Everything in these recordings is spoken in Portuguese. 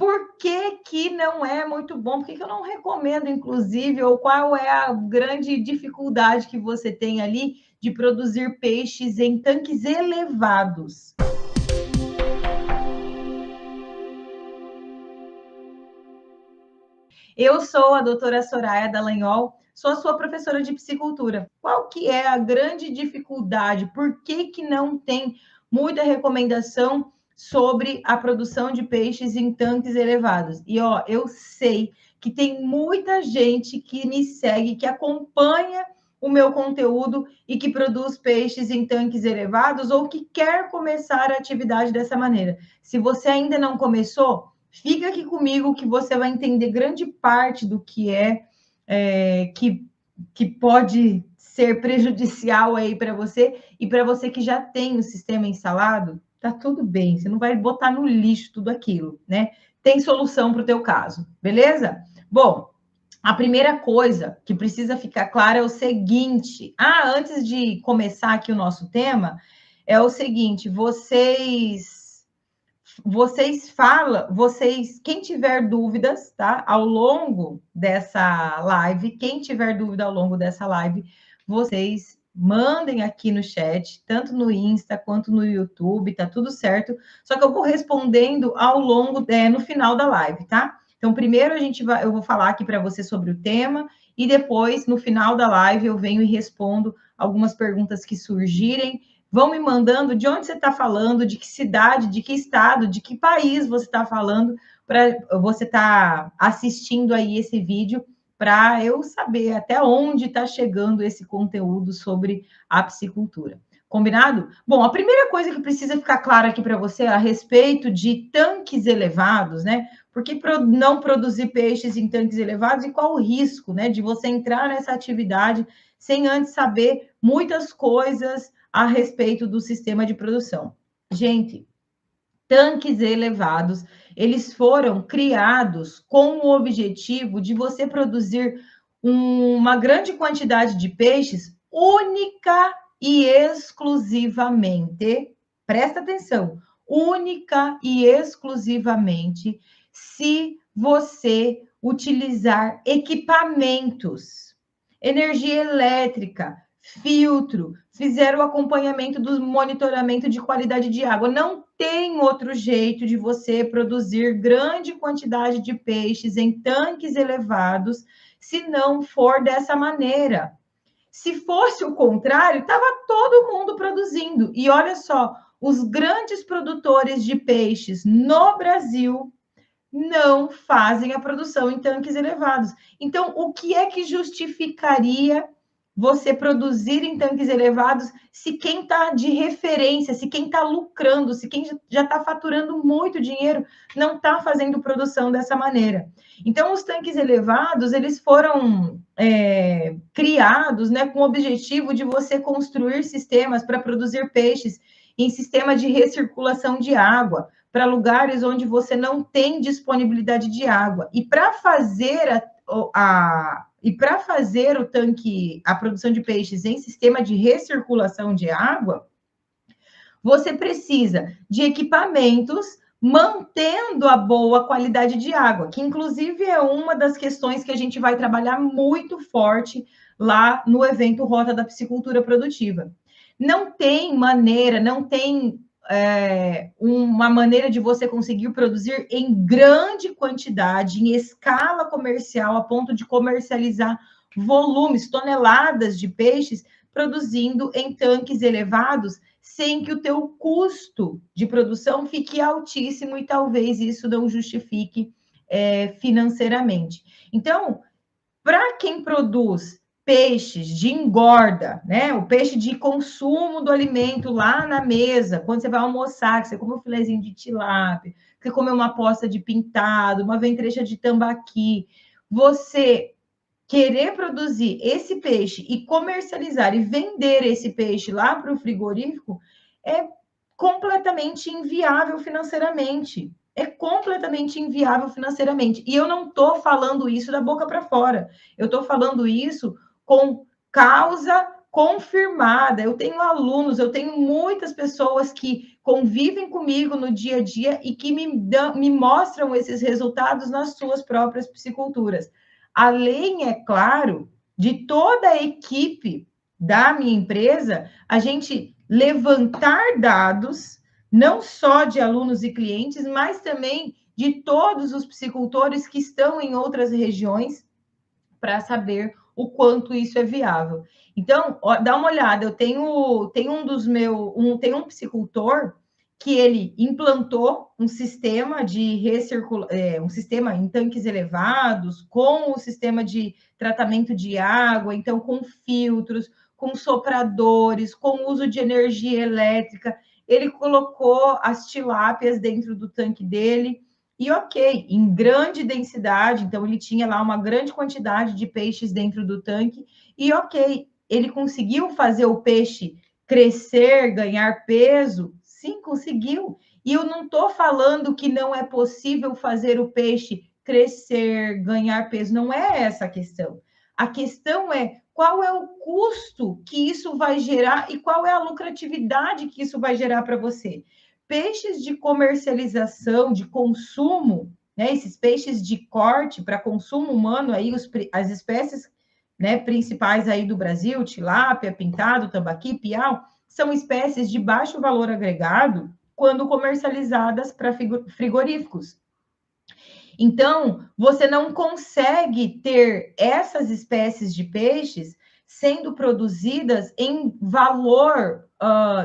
por que que não é muito bom? Por que que eu não recomendo, inclusive, ou qual é a grande dificuldade que você tem ali de produzir peixes em tanques elevados? Eu sou a doutora Soraya Dallagnol, sou a sua professora de psicultura. Qual que é a grande dificuldade? Por que que não tem muita recomendação sobre a produção de peixes em tanques elevados? E ó, eu sei que tem muita gente que me segue, que acompanha o meu conteúdo e que produz peixes em tanques elevados ou que quer começar a atividade dessa maneira. Se você ainda não começou, fica aqui comigo que você vai entender grande parte do que que pode ser prejudicial aí para você, e para você que já tem o sistema instalado, tá tudo bem, você não vai botar no lixo tudo aquilo, né? Tem solução para o teu caso, beleza? Bom, a primeira coisa que precisa ficar clara é o seguinte. Antes de começar aqui o nosso tema, é o seguinte, quem tiver dúvidas, tá? Ao longo dessa live, quem tiver dúvida ao longo dessa live, vocês mandem aqui no chat, tanto no Insta quanto no YouTube, tá tudo certo. Só que eu vou respondendo ao longo, no final da live, tá? Então, primeiro eu vou falar aqui para você sobre o tema e depois, no final da live, eu venho e respondo algumas perguntas que surgirem. Vão me mandando de onde você está falando, de que cidade, de que estado, de que país você está falando, para você estar assistindo aí esse vídeo, para eu saber até onde está chegando esse conteúdo sobre a piscicultura. Combinado? Bom, a primeira coisa que precisa ficar clara aqui para você a respeito de tanques elevados, né? Por que não produzir peixes em tanques elevados e qual o risco, né, de você entrar nessa atividade sem antes saber muitas coisas a respeito do sistema de produção. Gente, tanques elevados, eles foram criados com o objetivo de você produzir uma grande quantidade de peixes única e exclusivamente, presta atenção, única e exclusivamente se você utilizar equipamentos, energia elétrica, filtro, fizeram o acompanhamento do monitoramento de qualidade de água. Não tem outro jeito de você produzir grande quantidade de peixes em tanques elevados se não for dessa maneira. Se fosse o contrário, estava todo mundo produzindo. E olha só, os grandes produtores de peixes no Brasil não fazem a produção em tanques elevados. Então, o que é que justificaria você produzir em tanques elevados se quem está de referência, se quem está lucrando, se quem já está faturando muito dinheiro não está fazendo produção dessa maneira? Então, os tanques elevados, eles foram criados, né, com o objetivo de você construir sistemas para produzir peixes em sistema de recirculação de água, para lugares onde você não tem disponibilidade de água. E para fazer o tanque, a produção de peixes em sistema de recirculação de água, você precisa de equipamentos mantendo a boa qualidade de água, que inclusive é uma das questões que a gente vai trabalhar muito forte lá no evento Rota da Piscicultura Produtiva. Não tem maneira, não tem uma maneira de você conseguir produzir em grande quantidade, em escala comercial, a ponto de comercializar volumes, toneladas de peixes, produzindo em tanques elevados, sem que o teu custo de produção fique altíssimo e talvez isso não justifique financeiramente. Então, para quem produz peixes de engorda, né? O peixe de consumo do alimento lá na mesa, quando você vai almoçar, que você come um filezinho de tilápia, que você come uma posta de pintado, uma ventrecha de tambaqui, você querer produzir esse peixe e comercializar e vender esse peixe lá para o frigorífico é completamente inviável financeiramente. É completamente inviável financeiramente. E eu não estou falando isso da boca para fora. Eu estou falando isso com causa confirmada. Eu tenho alunos, eu tenho muitas pessoas que convivem comigo no dia a dia e que me mostram esses resultados nas suas próprias pisciculturas. Além, é claro, de toda a equipe da minha empresa, a gente levantar dados, não só de alunos e clientes, mas também de todos os piscicultores que estão em outras regiões, para saber o quanto isso é viável. Então, ó, dá uma olhada, eu tenho um piscicultor que ele implantou um sistema de um sistema em tanques elevados, com o sistema de tratamento de água, então com filtros, com sopradores, com uso de energia elétrica. Ele colocou as tilápias dentro do tanque dele. E ok, em grande densidade, então ele tinha lá uma grande quantidade de peixes dentro do tanque, e ok, ele conseguiu fazer o peixe crescer, ganhar peso? Sim, conseguiu. E eu não estou falando que não é possível fazer o peixe crescer, ganhar peso, não é essa a questão. A questão é qual é o custo que isso vai gerar e qual é a lucratividade que isso vai gerar para você. Peixes de comercialização, de consumo, né, esses peixes de corte para consumo humano, aí as espécies, né, principais aí do Brasil, tilápia, pintado, tambaqui, piau, são espécies de baixo valor agregado quando comercializadas para frigoríficos. Então, você não consegue ter essas espécies de peixes sendo produzidas em valor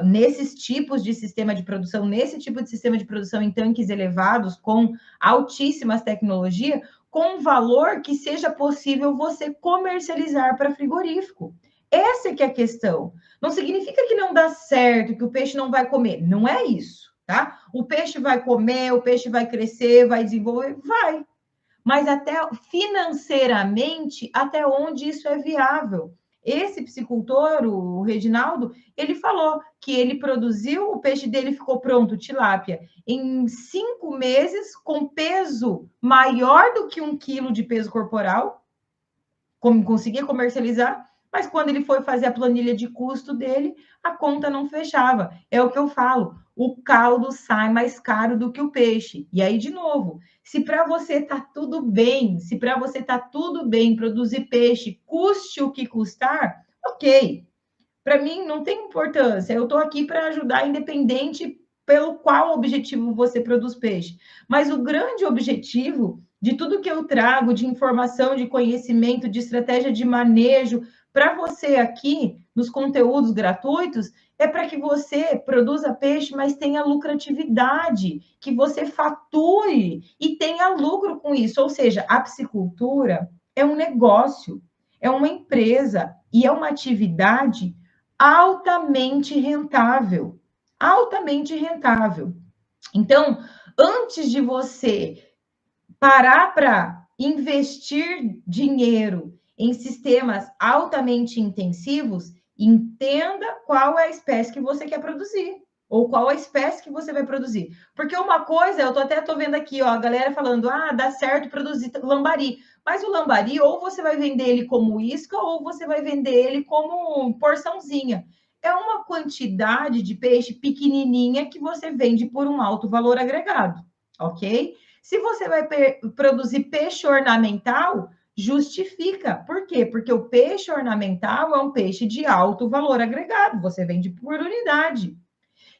nesses tipos de sistema de produção, nesse tipo de sistema de produção em tanques elevados, com altíssimas tecnologias, com valor que seja possível você comercializar para frigorífico. Essa é que é a questão. Não significa que não dá certo, que o peixe não vai comer. Não é isso, tá? O peixe vai comer, o peixe vai crescer, vai desenvolver, vai. Mas até financeiramente, até onde isso é viável. Esse piscicultor, o Reginaldo, ele falou que ele produziu, o peixe dele ficou pronto, tilápia, em 5 meses, com peso maior do que 1 quilo de peso corporal, como conseguia comercializar, mas quando ele foi fazer a planilha de custo dele, a conta não fechava. É o que eu falo, o caldo sai mais caro do que o peixe. E aí, de novo, se para você tá tudo bem, se para você tá tudo bem produzir peixe, custe o que custar, ok. Para mim não tem importância. Eu estou aqui para ajudar, independente pelo qual objetivo você produz peixe. Mas o grande objetivo de tudo que eu trago de informação, de conhecimento, de estratégia de manejo para você aqui nos conteúdos gratuitos é para que você produza peixe, mas tenha lucratividade, que você fature e tenha lucro com isso. Ou seja, a piscicultura é um negócio, é uma empresa e é uma atividade altamente rentável. Altamente rentável. Então, antes de você parar para investir dinheiro em sistemas altamente intensivos, entenda qual é a espécie que você quer produzir, ou qual a espécie que você vai produzir. Porque uma coisa, eu até tô vendo aqui, ó, a galera falando, dá certo produzir lambari. Mas o lambari, ou você vai vender ele como isca, ou você vai vender ele como porçãozinha. É uma quantidade de peixe pequenininha que você vende por um alto valor agregado, ok? Se você vai produzir peixe ornamental, justifica. Por quê? Porque o peixe ornamental é um peixe de alto valor agregado, você vende por unidade.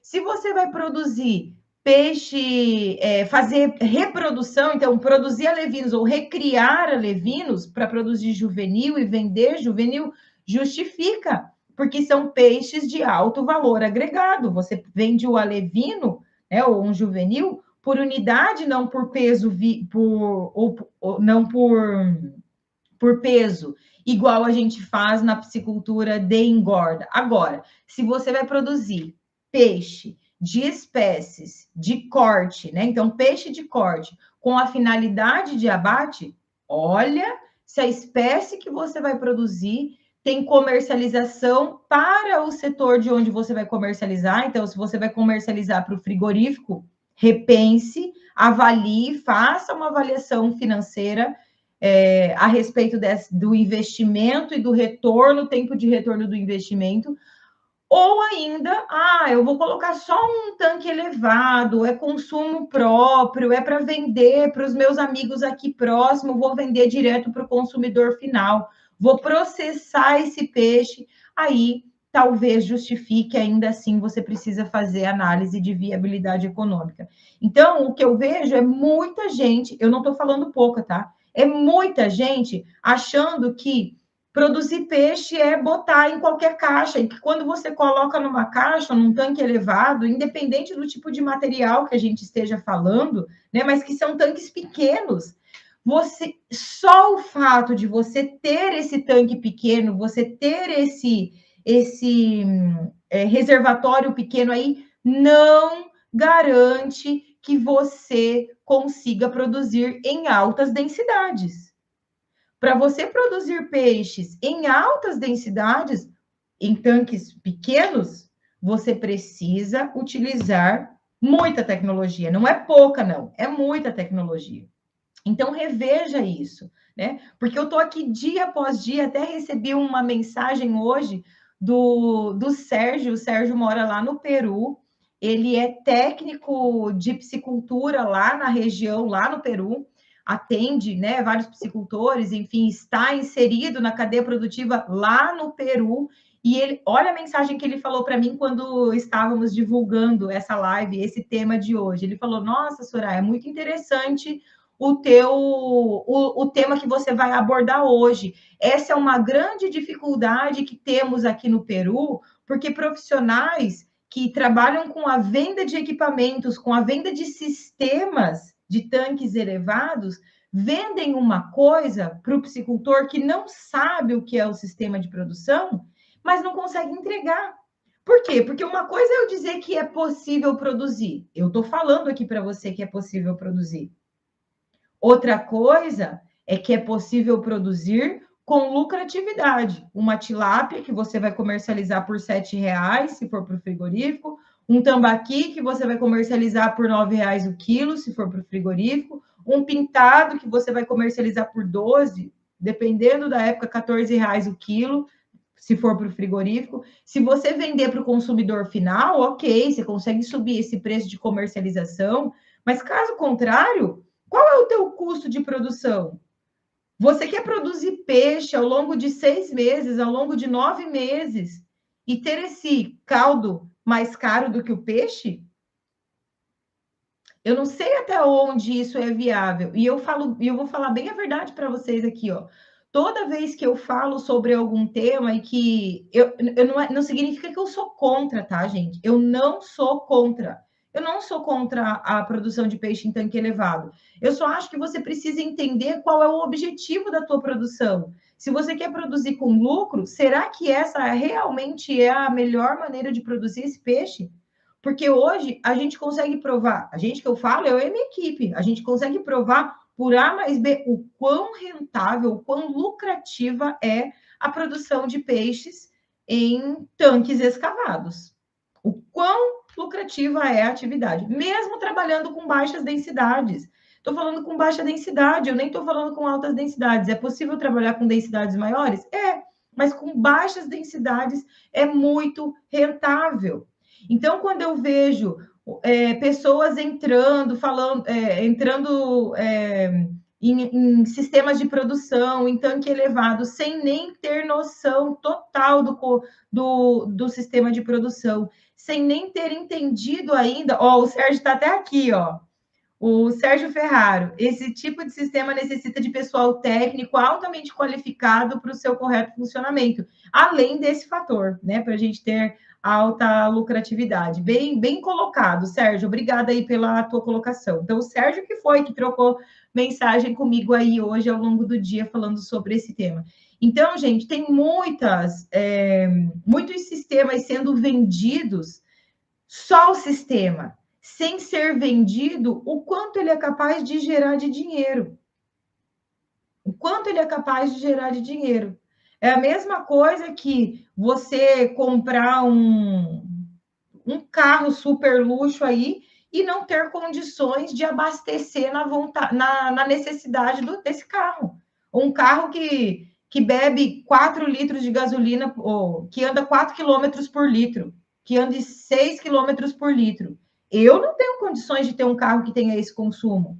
Se você vai produzir peixe, fazer reprodução, então produzir alevinos ou recriar alevinos para produzir juvenil e vender juvenil, justifica, porque são peixes de alto valor agregado. Você vende o alevino, né, ou um juvenil, por unidade, não por peso, não por peso, igual a gente faz na piscicultura de engorda. Agora, se você vai produzir peixe de espécies de corte, né? Então, peixe de corte com a finalidade de abate, olha se a espécie que você vai produzir tem comercialização para o setor de onde você vai comercializar. Então, se você vai comercializar para o frigorífico, repense, avalie, faça uma avaliação financeira a respeito do investimento e do retorno, tempo de retorno do investimento, ou ainda, eu vou colocar só um tanque elevado, é consumo próprio, é para vender para os meus amigos aqui próximo, vou vender direto para o consumidor final, vou processar esse peixe, aí talvez justifique, ainda assim você precisa fazer análise de viabilidade econômica. Então, o que eu vejo é muita gente, eu não estou falando pouca, tá? É muita gente achando que produzir peixe é botar em qualquer caixa, e que quando você coloca numa caixa, num tanque elevado, independente do tipo de material que a gente esteja falando, né, mas que são tanques pequenos, só o fato de você ter esse tanque pequeno, você ter esse reservatório pequeno aí, não garante que você consiga produzir em altas densidades. Para você produzir peixes em altas densidades, em tanques pequenos, você precisa utilizar muita tecnologia. Não é pouca, não, é muita tecnologia. Então, reveja isso, né? Porque eu estou aqui dia após dia, até recebi uma mensagem hoje do Sérgio. O Sérgio mora lá no Peru, ele é técnico de piscicultura lá na região, lá no Peru, atende, né, vários piscicultores, enfim, está inserido na cadeia produtiva lá no Peru. E ele, olha a mensagem que ele falou para mim quando estávamos divulgando essa live, esse tema de hoje. Ele falou: Nossa, Soraya, é muito interessante o tema que você vai abordar hoje. Essa é uma grande dificuldade que temos aqui no Peru, porque profissionais que trabalham com a venda de equipamentos, com a venda de sistemas de tanques elevados, vendem uma coisa para o piscicultor que não sabe o que é o sistema de produção, mas não consegue entregar. Por quê? Porque uma coisa é eu dizer que é possível produzir. Eu estou falando aqui para você que é possível produzir. Outra coisa é que é possível produzir com lucratividade. Uma tilápia que você vai comercializar por R$7, se for para o frigorífico, um tambaqui que você vai comercializar por R$9 o quilo, se for para o frigorífico, um pintado que você vai comercializar por 12, dependendo da época, R$14 o quilo, se for para o frigorífico. Se você vender para o consumidor final, ok, você consegue subir esse preço de comercialização, mas caso contrário, qual é o teu custo de produção? Você quer produzir peixe ao longo de 6 meses, ao longo de 9 meses, e ter esse caldo mais caro do que o peixe? Eu não sei até onde isso é viável. E eu vou falar bem a verdade para vocês aqui, ó. Toda vez que eu falo sobre algum tema e que não significa que eu sou contra, tá, gente? Eu não sou contra. Eu não sou contra a produção de peixe em tanque elevado. Eu só acho que você precisa entender qual é o objetivo da tua produção. Se você quer produzir com lucro, será que essa realmente é a melhor maneira de produzir esse peixe? Porque hoje a gente consegue provar, a gente que eu falo, eu e minha equipe, a gente consegue provar por A mais B o quão rentável, o quão lucrativa é a produção de peixes em tanques escavados. O quão lucrativa é a atividade, mesmo trabalhando com baixas densidades. Estou falando com baixa densidade, eu nem estou falando com altas densidades. É possível trabalhar com densidades maiores? É, mas com baixas densidades é muito rentável. Então, quando eu vejo pessoas entrando em sistemas de produção, em tanque elevado, sem nem ter noção total do sistema de produção, sem nem ter entendido ainda, o Sérgio está até aqui, ó. O Sérgio Ferraro, esse tipo de sistema necessita de pessoal técnico altamente qualificado para o seu correto funcionamento, além desse fator, né, para a gente ter alta lucratividade. Bem, bem colocado, Sérgio. Obrigada aí pela tua colocação. Então, o Sérgio que trocou mensagem comigo aí hoje ao longo do dia falando sobre esse tema. Então, gente, tem muitos sistemas sendo vendidos, só o sistema, sem ser vendido, o quanto ele é capaz de gerar de dinheiro. O quanto ele é capaz de gerar de dinheiro. É a mesma coisa que você comprar um carro super luxo aí e não ter condições de abastecer na necessidade desse carro. Um carro que bebe 4 litros de gasolina, ou que anda 4 quilômetros por litro, que anda 6 quilômetros por litro. Eu não tenho condições de ter um carro que tenha esse consumo.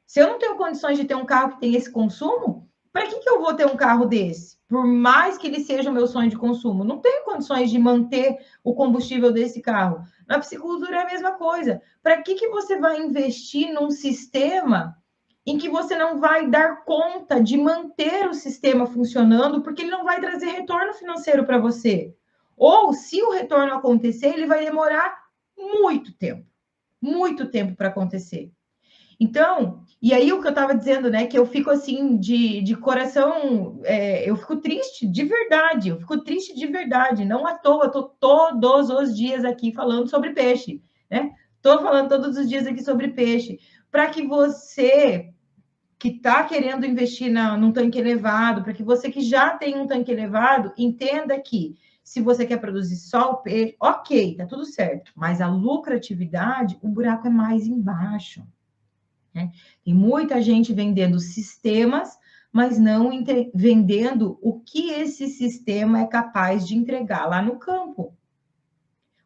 Se eu não tenho condições de ter um carro que tenha esse consumo, para que eu vou ter um carro desse? Por mais que ele seja o meu sonho de consumo, não tenho condições de manter o combustível desse carro. Na piscicultura é a mesma coisa. Para que você vai investir num sistema em que você não vai dar conta de manter o sistema funcionando, porque ele não vai trazer retorno financeiro para você? Ou, se o retorno acontecer, ele vai demorar muito tempo para acontecer. Então, e aí o que eu estava dizendo, né, que eu fico assim de coração, eu fico triste de verdade, não à toa, eu tô todos os dias aqui falando sobre peixe, né? Tô falando todos os dias aqui sobre peixe, para que você que está querendo investir num tanque elevado, para que você que já tem um tanque elevado, entenda que se você quer produzir só o peixe, ok, tá tudo certo, mas a lucratividade, o buraco é mais embaixo. Né? Tem muita gente vendendo sistemas, mas não vendendo o que esse sistema é capaz de entregar lá no campo.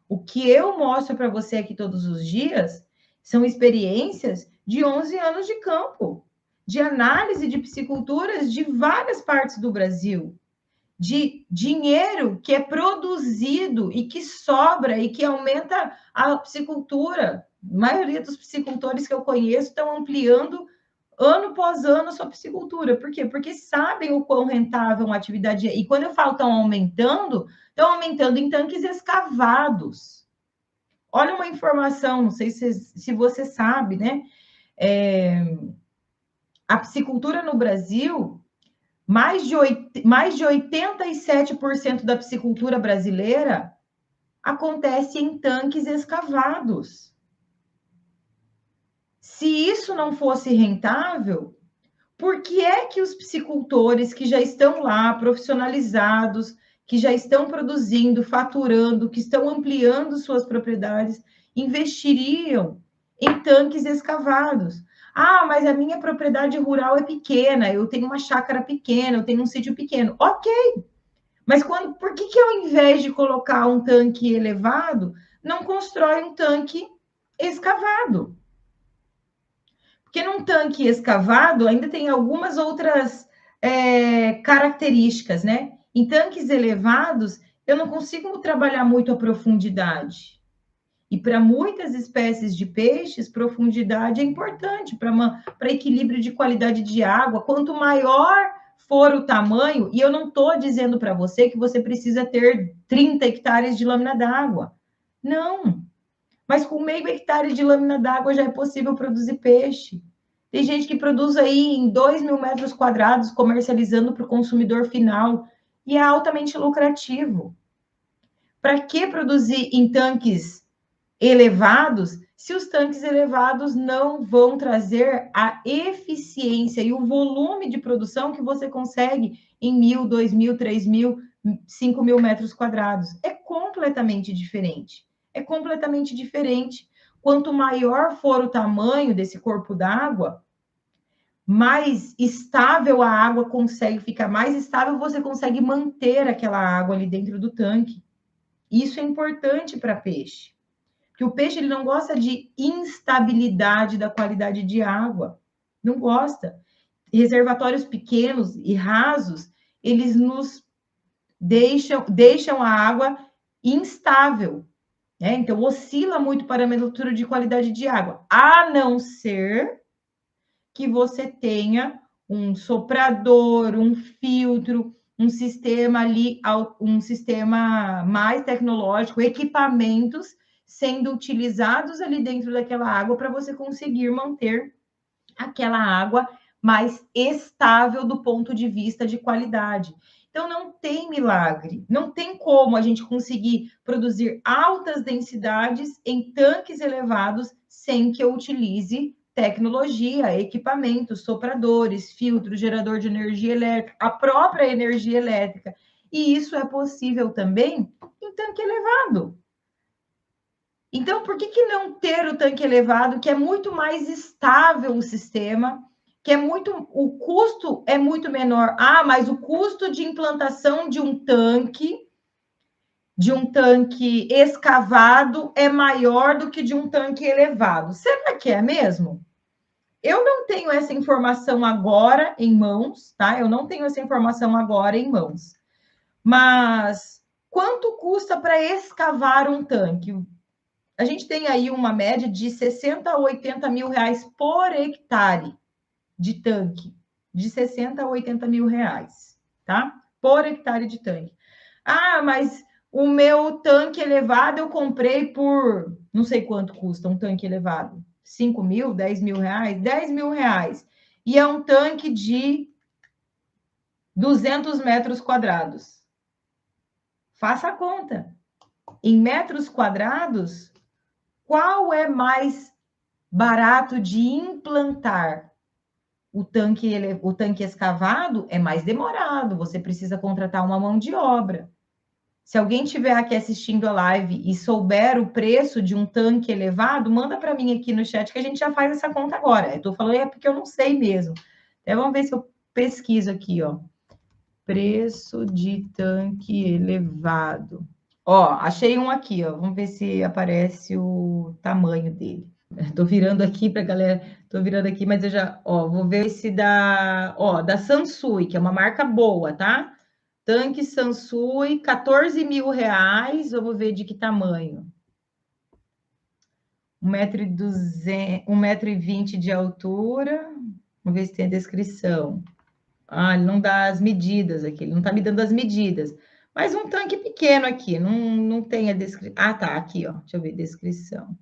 O que eu mostro para você aqui todos os dias são experiências de 11 anos de campo, de análise de pisciculturas de várias partes do Brasil, de dinheiro que é produzido e que sobra e que aumenta a piscicultura. A maioria dos piscicultores que eu conheço estão ampliando ano após ano a sua piscicultura. Por quê? Porque sabem o quão rentável uma atividade é. E quando eu falo estão aumentando em tanques escavados. Olha uma informação, não sei se você sabe, né? A piscicultura no Brasil, mais de 87% da piscicultura brasileira acontece em tanques escavados. Se isso não fosse rentável, por que é que os piscicultores que já estão lá profissionalizados, que já estão produzindo, faturando, que estão ampliando suas propriedades, investiriam em tanques escavados? Ah, mas a minha propriedade rural é pequena, eu tenho uma chácara pequena, eu tenho um sítio pequeno. Ok, mas por que ao invés de colocar um tanque elevado, não constrói um tanque escavado? Porque num tanque escavado ainda tem algumas outras características, né? Em tanques elevados, eu não consigo trabalhar muito a profundidade. E para muitas espécies de peixes, profundidade é importante para equilíbrio de qualidade de água. Quanto maior for o tamanho, e eu não estou dizendo para você que você precisa ter 30 hectares de lâmina d'água. Não. Mas com meio hectare de lâmina d'água já é possível produzir peixe. Tem gente que produz aí em 2.000 metros quadrados, comercializando para o consumidor final, e é altamente lucrativo. Para que produzir em tanques elevados, se os tanques elevados não vão trazer a eficiência e o volume de produção que você consegue em 1.000, 2.000, 3.000, 5.000 metros quadrados? É completamente diferente. É completamente diferente. Quanto maior for o tamanho desse corpo d'água, mais estável a água consegue ficar, mais estável você consegue manter aquela água ali dentro do tanque. Isso é importante para peixe. Porque o peixe ele não gosta de instabilidade da qualidade de água. Não gosta. Reservatórios pequenos e rasos, eles nos deixam a água instável. Né? Então, oscila muito o parâmetro de qualidade de água. A não ser que você tenha um soprador, um filtro, um sistema ali, um sistema mais tecnológico, equipamentos sendo utilizados ali dentro daquela água para você conseguir manter aquela água mais estável do ponto de vista de qualidade. Então, não tem milagre, não tem como a gente conseguir produzir altas densidades em tanques elevados sem que eu utilize tecnologia, equipamentos, sopradores, filtros, gerador de energia elétrica, a própria energia elétrica. E isso é possível também em tanque elevado. Então, por que não ter o tanque elevado, que é muito mais estável o sistema, que é o custo é muito menor. Ah, mas o custo de implantação de um tanque escavado é maior do que de um tanque elevado. Será que é mesmo? Eu não tenho essa informação agora em mãos, tá? Eu não tenho essa informação agora em mãos. Mas quanto custa para escavar um tanque? A gente tem aí uma média de 60 a 80 mil reais por hectare de tanque. De 60 a 80 mil reais, tá? Por hectare de tanque. Ah, mas o meu tanque elevado eu comprei por não sei quanto custa um tanque elevado. 5 mil, 10 mil reais? 10 mil reais. E é um tanque de 200 metros quadrados. Faça a conta. Em metros quadrados, qual é mais barato de implantar? O tanque escavado é mais demorado, você precisa contratar uma mão de obra. Se alguém estiver aqui assistindo a live e souber o preço de um tanque elevado, manda para mim aqui no chat que a gente já faz essa conta agora. Eu estou falando porque eu não sei mesmo. Até vamos ver se eu pesquiso aqui, ó. Preço de tanque elevado. Ó, achei um aqui, ó. Vamos ver se aparece o tamanho dele. Estou virando aqui para a galera. Estou virando aqui, mas eu já, ó, vou ver se da Sansui, que é uma marca boa, tá? Tanque Sansui, 14 mil reais. Vamos ver de que tamanho. 1,20 m de altura. Vamos ver se tem a descrição. Ah, ele não dá as medidas aqui. Ele não está me dando as medidas. Mas um tanque pequeno aqui. Não tem a descrição. Ah, tá. Aqui, ó. Deixa eu ver. Descrição.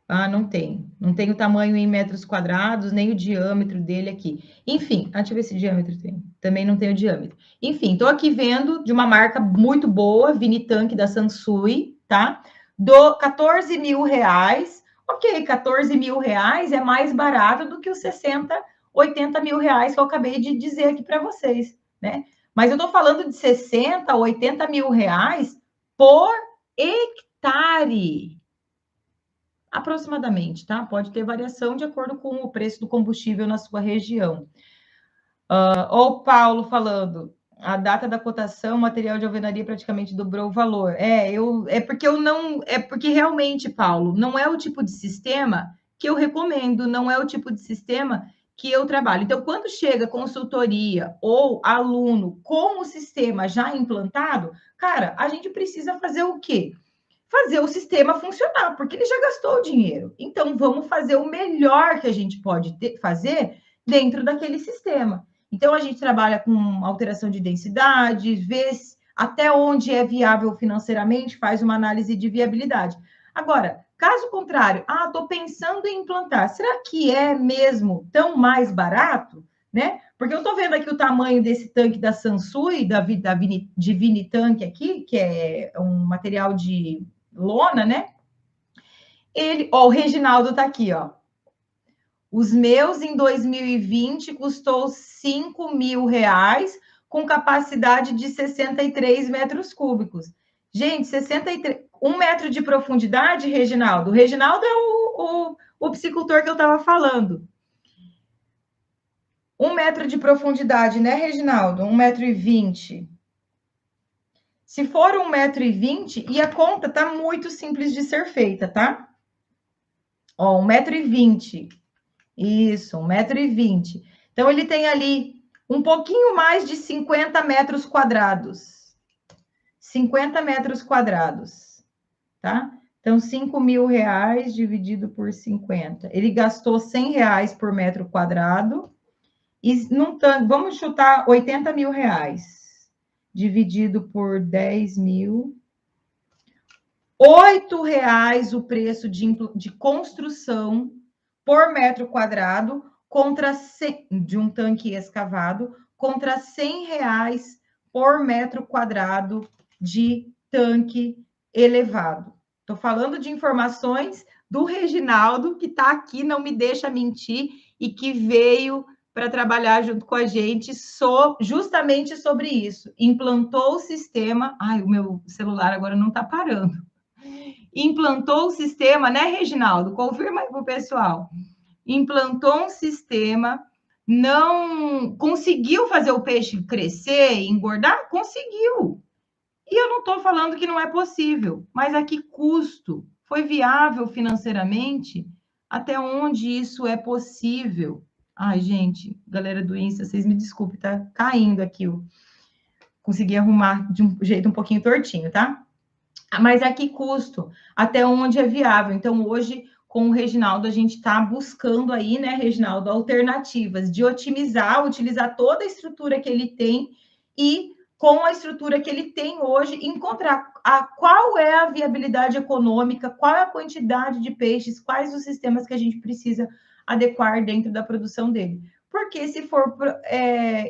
Ah, não tem. Não tem o tamanho em metros quadrados, nem o diâmetro dele aqui. Enfim, deixa eu ver se diâmetro tem. Também não tem o diâmetro. Enfim, estou aqui vendo de uma marca muito boa, Vinitank da Sansui, tá? Do 14 mil reais. Ok, 14 mil reais é mais barato do que os 60, 80 mil reais que eu acabei de dizer aqui para vocês, né? Mas eu estou falando de 60, 80 mil reais por hectare. Aproximadamente, tá? Pode ter variação de acordo com o preço do combustível na sua região. Ou o Paulo falando, a data da cotação, o material de alvenaria praticamente dobrou o valor. É porque realmente, Paulo, não é o tipo de sistema que eu recomendo, não é o tipo de sistema que eu trabalho. Então, quando chega consultoria ou aluno com o sistema já implantado, cara, a gente precisa fazer o quê? Fazer o sistema funcionar, porque ele já gastou o dinheiro. Então, vamos fazer o melhor que a gente pode fazer dentro daquele sistema. Então, a gente trabalha com alteração de densidade, vê até onde é viável financeiramente, faz uma análise de viabilidade. Agora, caso contrário, estou pensando em implantar, será que é mesmo tão mais barato? Né? Porque eu estou vendo aqui o tamanho desse tanque da Sansui, de Vinitank aqui, que é um material de lona, né? O Reginaldo tá aqui, ó. Os meus em 2020 custou 5 mil reais, com capacidade de 63 metros cúbicos. Gente, 63, 1 metro de profundidade, Reginaldo. O Reginaldo é o psicultor que eu estava falando. 1 metro de profundidade, né, Reginaldo? 1,20 m. Se for 1,20 m, e a conta tá muito simples de ser feita, tá? Ó, 1,20 m. Isso, 1,20 m. Então, ele tem ali um pouquinho mais de 50 metros quadrados. 50 metros quadrados, tá? Então, 5 mil reais dividido por 50. Ele gastou 100 reais por metro quadrado. E vamos chutar 80 mil reais. Dividido por 10 mil. R$8 o preço de construção por metro quadrado de um tanque escavado contra R$100 por metro quadrado de tanque elevado. Estou falando de informações do Reginaldo, que está aqui, não me deixa mentir, e que veio para trabalhar junto com a gente justamente sobre isso. Implantou o sistema... Ai, o meu celular agora não está parando. Implantou o sistema, né, Reginaldo? Confirma aí para o pessoal. Implantou um sistema Não conseguiu fazer o peixe crescer, engordar? Conseguiu. E eu não estou falando que não é possível, mas a que custo? Foi viável financeiramente? Até onde isso é possível? Ai, gente, galera do Insta, vocês me desculpem, tá caindo aqui. Eu consegui arrumar de um jeito um pouquinho tortinho, tá? Mas a que custo? Até onde é viável? Então, hoje, com o Reginaldo, a gente está buscando aí, né, Reginaldo, alternativas de otimizar, utilizar toda a estrutura que ele tem e, com a estrutura que ele tem hoje, encontrar qual é a viabilidade econômica, qual é a quantidade de peixes, quais os sistemas que a gente precisa adequar dentro da produção dele. Porque se for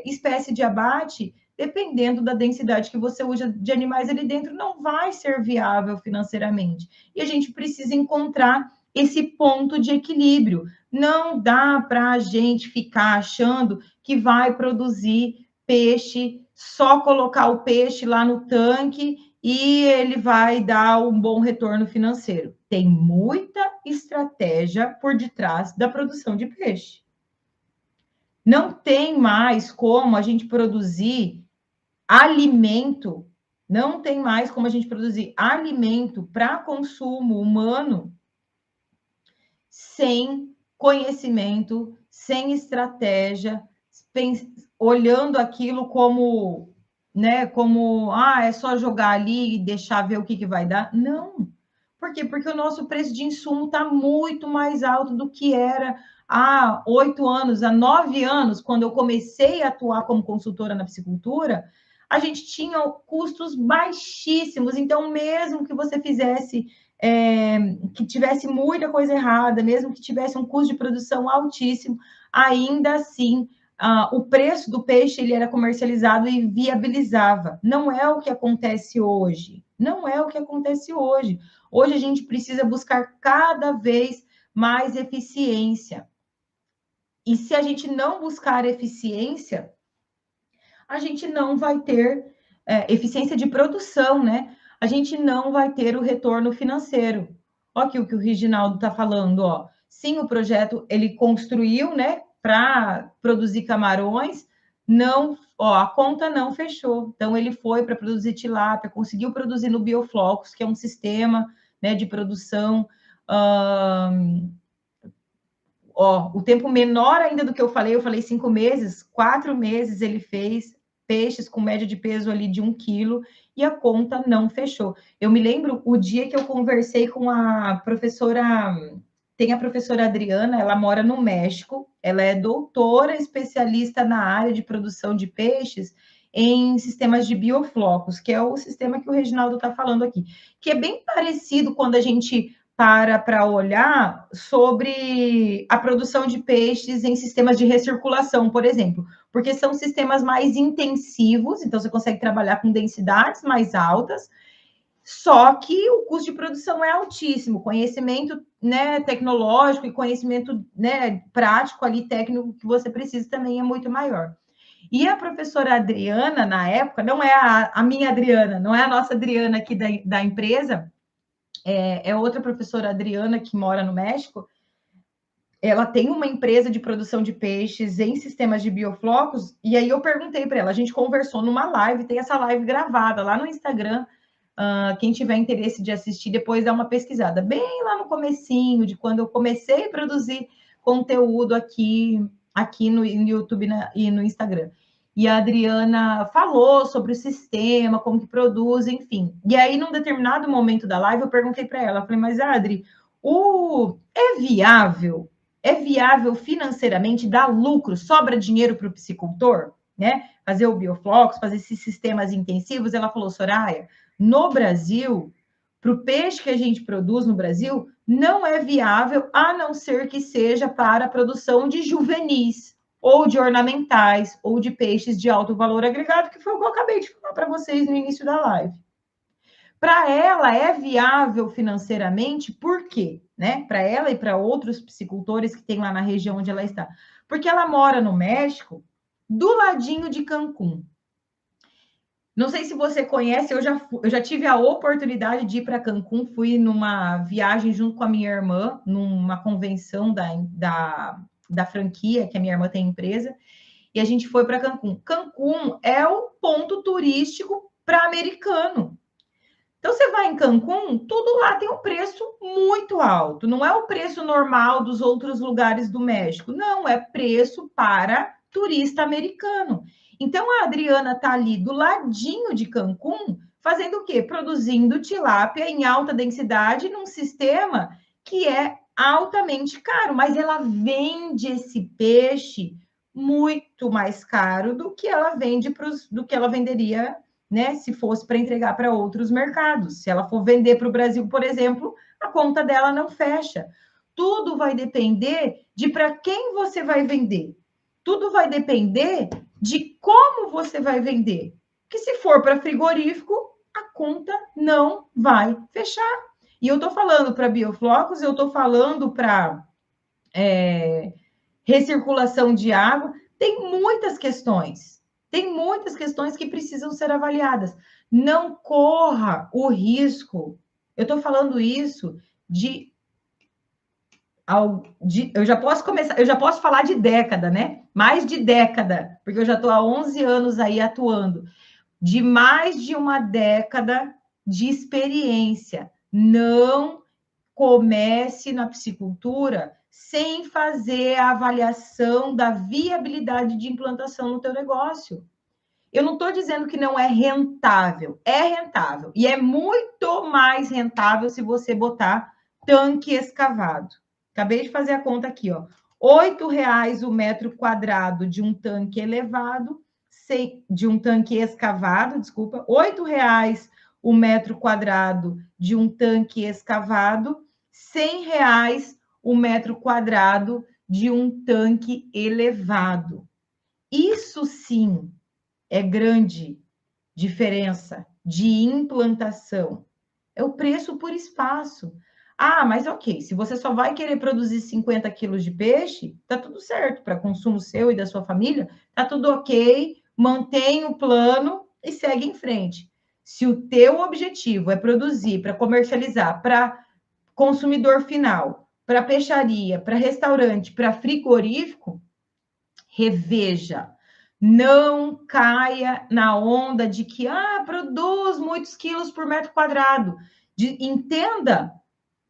espécie de abate, dependendo da densidade que você usa de animais ali dentro, não vai ser viável financeiramente. E a gente precisa encontrar esse ponto de equilíbrio. Não dá para a gente ficar achando que vai produzir peixe, só colocar o peixe lá no tanque e ele vai dar um bom retorno financeiro. Tem muita estratégia por detrás da produção de peixe. Não tem mais como a gente produzir alimento, não tem mais como a gente produzir alimento para consumo humano sem conhecimento, sem estratégia, olhando aquilo como, né, como, é só jogar ali e deixar ver o que vai dar. Não. Por quê? Porque o nosso preço de insumo está muito mais alto do que era há 8 anos, há 9 anos, quando eu comecei a atuar como consultora na piscicultura, a gente tinha custos baixíssimos. Então, mesmo que você fizesse que tivesse muita coisa errada, mesmo que tivesse um custo de produção altíssimo, ainda assim o preço do peixe ele era comercializado e viabilizava. Não é o que acontece hoje. Não é o que acontece hoje. Hoje a gente precisa buscar cada vez mais eficiência. E se a gente não buscar eficiência, a gente não vai ter eficiência de produção, né? A gente não vai ter o retorno financeiro. Olha aqui o que o Reginaldo está falando, ó. Sim, o projeto ele construiu, né, para produzir camarões, não, ó, a conta não fechou. Então ele foi para produzir tilápia, conseguiu produzir no Bioflocos, que é um sistema, né, de produção. O tempo menor ainda do que eu falei 5 meses, 4 meses ele fez peixes com média de peso ali de 1 quilo e a conta não fechou. Eu me lembro o dia que eu conversei com a professora, tem a professora Adriana, ela mora no México, ela é doutora especialista na área de produção de peixes em sistemas de bioflocos, que é o sistema que o Reginaldo está falando aqui, que é bem parecido quando a gente para olhar sobre a produção de peixes em sistemas de recirculação, por exemplo, porque são sistemas mais intensivos, então você consegue trabalhar com densidades mais altas, só que o custo de produção é altíssimo, conhecimento, né, tecnológico e conhecimento, né, prático ali, técnico, que você precisa também é muito maior. E a professora Adriana, na época, não é a minha Adriana, não é a nossa Adriana aqui da empresa, é outra professora, Adriana, que mora no México. Ela tem uma empresa de produção de peixes em sistemas de bioflocos, e aí eu perguntei para ela, a gente conversou numa live, tem essa live gravada lá no Instagram, quem tiver interesse de assistir, depois dá uma pesquisada, bem lá no comecinho, de quando eu comecei a produzir conteúdo aqui no YouTube e no Instagram. E a Adriana falou sobre o sistema, como que produz, enfim. E aí, num determinado momento da live, eu perguntei para ela, falei, mas Adri, é viável? É viável financeiramente, dá lucro, sobra dinheiro para o piscicultor, né? Fazer o bioflocos, fazer esses sistemas intensivos? Ela falou, Soraya, no Brasil, para o peixe que a gente produz no Brasil, não é viável, a não ser que seja para a produção de juvenis, ou de ornamentais, ou de peixes de alto valor agregado, que foi o que eu acabei de falar para vocês no início da live. Para ela é viável financeiramente, por quê? Né? Para ela e para outros piscicultores que tem lá na região onde ela está. Porque ela mora no México, do ladinho de Cancún. Não sei se você conhece, eu já tive a oportunidade de ir para Cancún, fui numa viagem junto com a minha irmã, numa convenção da da franquia, que a minha irmã tem empresa, e a gente foi para Cancún. Cancún é o ponto turístico para americano. Então, você vai em Cancún, tudo lá tem um preço muito alto. Não é o preço normal dos outros lugares do México. Não, é preço para turista americano. Então, a Adriana está ali do ladinho de Cancún, fazendo o quê? Produzindo tilápia em alta densidade num sistema que é altamente caro, mas ela vende esse peixe muito mais caro do que ela vende do que ela venderia, né, se fosse para entregar para outros mercados. Se ela for vender para o Brasil, por exemplo, a conta dela não fecha. Tudo vai depender de para quem você vai vender. Tudo vai depender de como você vai vender. Porque se for para frigorífico, a conta não vai fechar. E eu estou falando para bioflocos, eu estou falando para recirculação de água, tem muitas questões. Tem muitas questões que precisam ser avaliadas. Não corra o risco. Eu estou falando isso eu já posso começar, eu já posso falar de década, né? Mais de década, porque eu já estou há 11 anos aí atuando. De mais de uma década de experiência. Não comece na piscicultura sem fazer a avaliação da viabilidade de implantação no teu negócio. Eu não estou dizendo que não é rentável. É rentável. E é muito mais rentável se você botar tanque escavado. Acabei de fazer a conta aqui, ó. R$ 8 o metro quadrado de um tanque elevado, de um tanque escavado, desculpa, R$ 8 o metro quadrado de um tanque escavado, R$ 100 o metro quadrado de um tanque elevado. Isso sim é grande diferença de implantação. É o preço por espaço. Ah, mas ok, se você só vai querer produzir 50 quilos de peixe, tá tudo certo, para consumo seu e da sua família, tá tudo ok, mantém o plano e segue em frente. Se o teu objetivo é produzir para comercializar para consumidor final, para peixaria, para restaurante, para frigorífico, reveja. Não caia na onda de que produz muitos quilos por metro quadrado. Entenda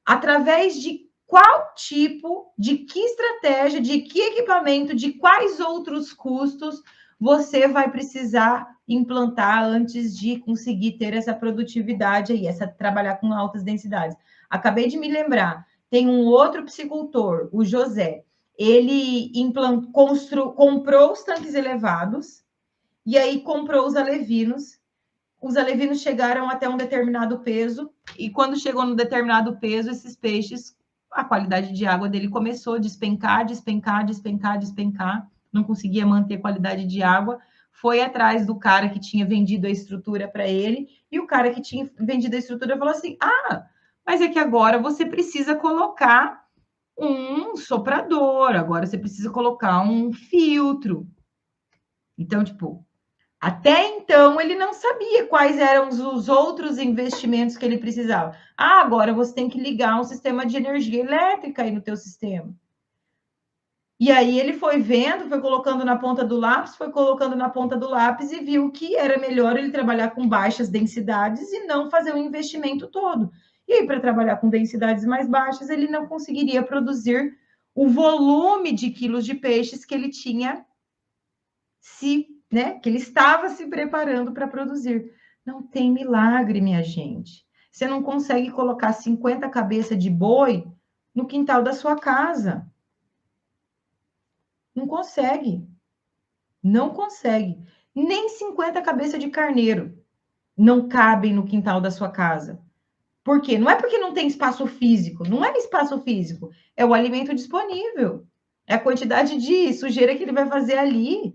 através de qual tipo, de que estratégia, de que equipamento, de quais outros custos você vai precisar implantar antes de conseguir ter essa produtividade aí, trabalhar com altas densidades. Acabei de me lembrar, tem um outro piscicultor, o José, ele comprou os tanques elevados e aí comprou os alevinos. Os alevinos chegaram até um determinado peso e quando chegou no determinado peso, esses peixes, a qualidade de água dele começou a despencar, despencar, despencar, despencar. Não conseguia manter qualidade de água. Foi atrás do cara que tinha vendido a estrutura para ele e o cara que tinha vendido a estrutura falou assim: mas é que agora você precisa colocar um soprador, agora você precisa colocar um filtro. Então, tipo, até então ele não sabia quais eram os outros investimentos que ele precisava. Agora você tem que ligar um sistema de energia elétrica aí no teu sistema. E aí ele foi vendo, foi colocando na ponta do lápis, foi colocando na ponta do lápis e viu que era melhor ele trabalhar com baixas densidades e não fazer o investimento todo. E aí, para trabalhar com densidades mais baixas, ele não conseguiria produzir o volume de quilos de peixes que ele tinha que ele estava se preparando para produzir. Não tem milagre, minha gente. Você não consegue colocar 50 cabeças de boi no quintal da sua casa. Não consegue. Não consegue. Nem 50 cabeças de carneiro não cabem no quintal da sua casa. Por quê? Não é porque não tem espaço físico, não é espaço físico, é o alimento disponível. É a quantidade de sujeira que ele vai fazer ali.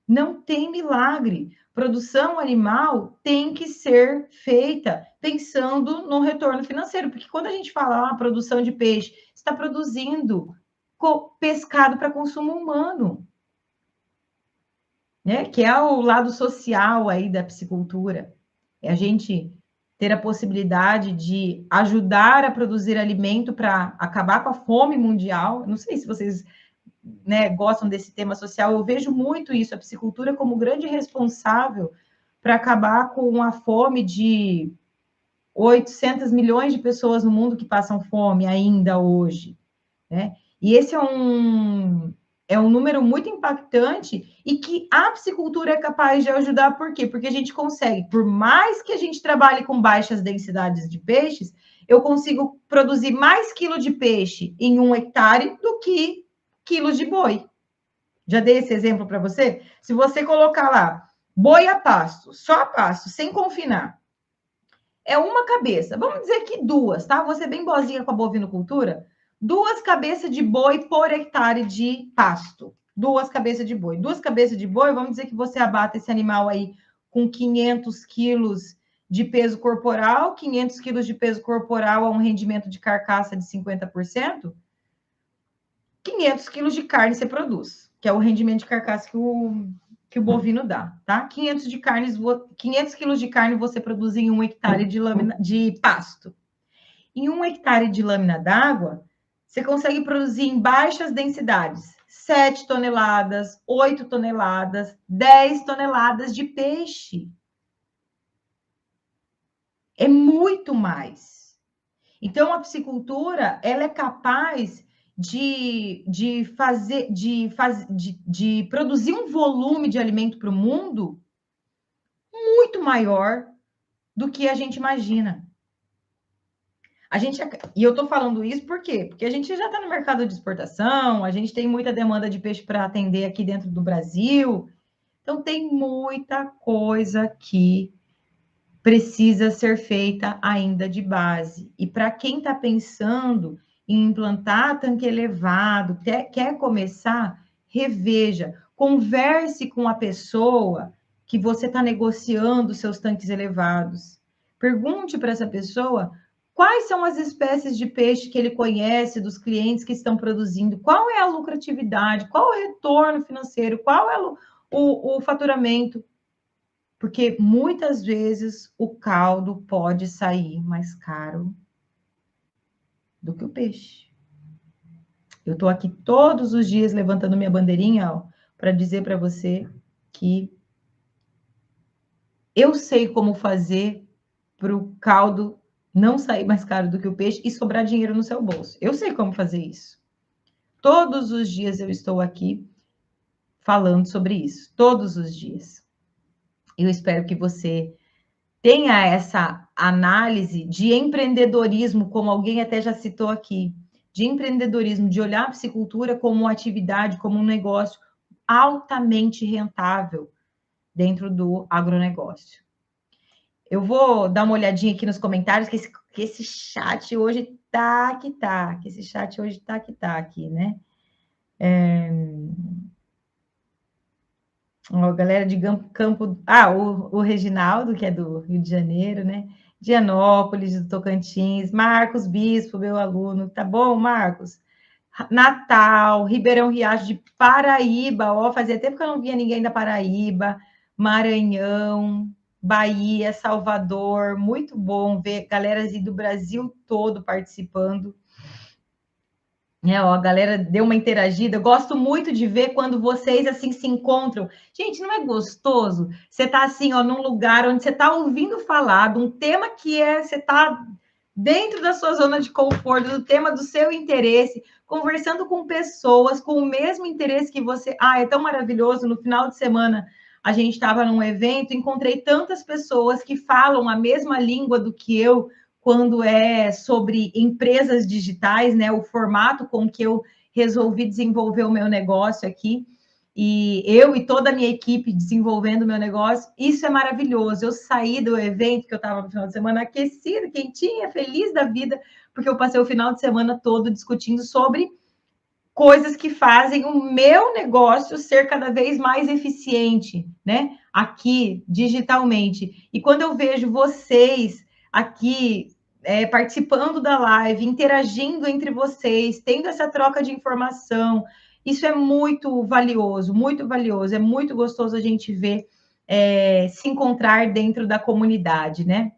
Não tem milagre. Produção animal tem que ser feita pensando no retorno financeiro, porque quando a gente fala produção de peixe, está produzindo pescado para consumo humano, né? Que é o lado social aí da piscicultura. É a gente ter a possibilidade de ajudar a produzir alimento para acabar com a fome mundial. Não sei se vocês, né, gostam desse tema social, eu vejo muito isso, a piscicultura como grande responsável para acabar com a fome de 800 milhões de pessoas no mundo que passam fome ainda hoje, né? E esse é um número muito impactante e que a piscicultura é capaz de ajudar, por quê? Porque a gente consegue, por mais que a gente trabalhe com baixas densidades de peixes, eu consigo produzir mais quilo de peixe em 1 hectare do que quilos de boi. Já dei esse exemplo para você? Se você colocar lá boi a pasto, só a pasto, sem confinar, é uma cabeça. Vamos dizer que duas, tá? Vou ser bem boazinha com a bovinocultura. 2 cabeças de boi por hectare de pasto. 2 cabeças de boi. 2 cabeças de boi, vamos dizer que você abata esse animal aí com 500 quilos de peso corporal, 500 quilos de peso corporal a um rendimento de carcaça de 50%, 500 quilos de carne você produz, que é o rendimento de carcaça que o bovino dá, tá? 500 quilos de carne você produz em 1 hectare de pasto. Em 1 hectare de lâmina d'água, você consegue produzir em baixas densidades 7 toneladas, 8 toneladas, 10 toneladas de peixe. É muito mais. Então, a piscicultura, ela é capaz de produzir um volume de alimento para o mundo muito maior do que a gente imagina. E eu estou falando isso por quê? Porque a gente já está no mercado de exportação, a gente tem muita demanda de peixe para atender aqui dentro do Brasil. Então, tem muita coisa que precisa ser feita ainda de base. E para quem está pensando em implantar tanque elevado, quer começar, reveja, converse com a pessoa que você está negociando seus tanques elevados. Pergunte para essa pessoa quais são as espécies de peixe que ele conhece dos clientes que estão produzindo, qual é a lucratividade, qual é o retorno financeiro, qual é o faturamento. Porque muitas vezes o caldo pode sair mais caro do que o peixe. Eu estou aqui todos os dias levantando minha bandeirinha para dizer para você que eu sei como fazer para o caldo não sair mais caro do que o peixe e sobrar dinheiro no seu bolso. Eu sei como fazer isso. Todos os dias eu estou aqui falando sobre isso. Todos os dias. Eu espero que você tenha essa análise de empreendedorismo, como alguém até já citou aqui, de empreendedorismo, de olhar a piscicultura como uma atividade, como um negócio altamente rentável dentro do agronegócio. Eu vou dar uma olhadinha aqui nos comentários, que esse chat hoje tá que tá, que esse chat hoje tá que tá aqui, né? A galera de Campo... Ah, o Reginaldo, que é do Rio de Janeiro, né? Dianópolis, do Tocantins. Marcos Bispo, meu aluno. Tá bom, Marcos? Natal, Ribeirão Riacho de Paraíba. Ó, fazia tempo que eu não via ninguém da Paraíba. Maranhão, Bahia, Salvador. Muito bom ver galera do Brasil todo participando. Ó, a galera deu uma interagida. Eu gosto muito de ver quando vocês assim se encontram. Gente, não é gostoso? Você tá assim, ó, num lugar onde você tá ouvindo falar de um tema que você tá dentro da sua zona de conforto, do tema do seu interesse, conversando com pessoas com o mesmo interesse que você. Ah, é tão maravilhoso. No final de semana a gente estava num evento, encontrei tantas pessoas que falam a mesma língua do que eu, quando é sobre empresas digitais, né? O formato com que eu resolvi desenvolver o meu negócio aqui. E eu e toda a minha equipe desenvolvendo o meu negócio, isso é maravilhoso. Eu saí do evento que eu estava no final de semana aquecida, quentinha, feliz da vida, porque eu passei o final de semana todo discutindo sobre coisas que fazem o meu negócio ser cada vez mais eficiente, né? Aqui, digitalmente. E quando eu vejo vocês aqui participando da live, interagindo entre vocês, tendo essa troca de informação, isso é muito valioso, muito valioso. É muito gostoso a gente ver se encontrar dentro da comunidade, né?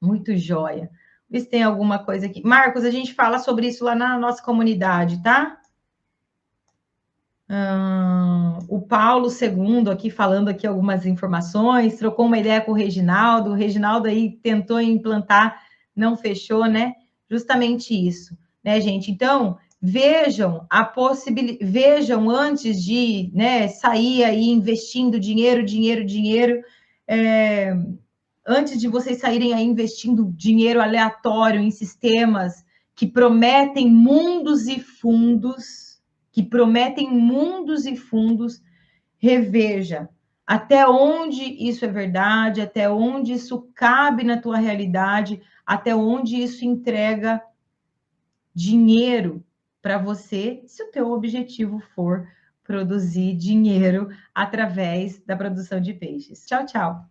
Muito joia. Vê se tem alguma coisa aqui. Marcos, a gente fala sobre isso lá na nossa comunidade, tá? O Paulo II aqui falando aqui algumas informações, trocou uma ideia com o Reginaldo aí tentou implantar, não fechou, né? Justamente isso, né, gente? Então, vejam a possibilidade, vejam antes de, né, sair aí investindo dinheiro, antes de vocês saírem aí investindo dinheiro aleatório em sistemas que prometem mundos e fundos, reveja até onde isso é verdade, até onde isso cabe na tua realidade, até onde isso entrega dinheiro para você, se o teu objetivo for produzir dinheiro através da produção de peixes. Tchau, tchau.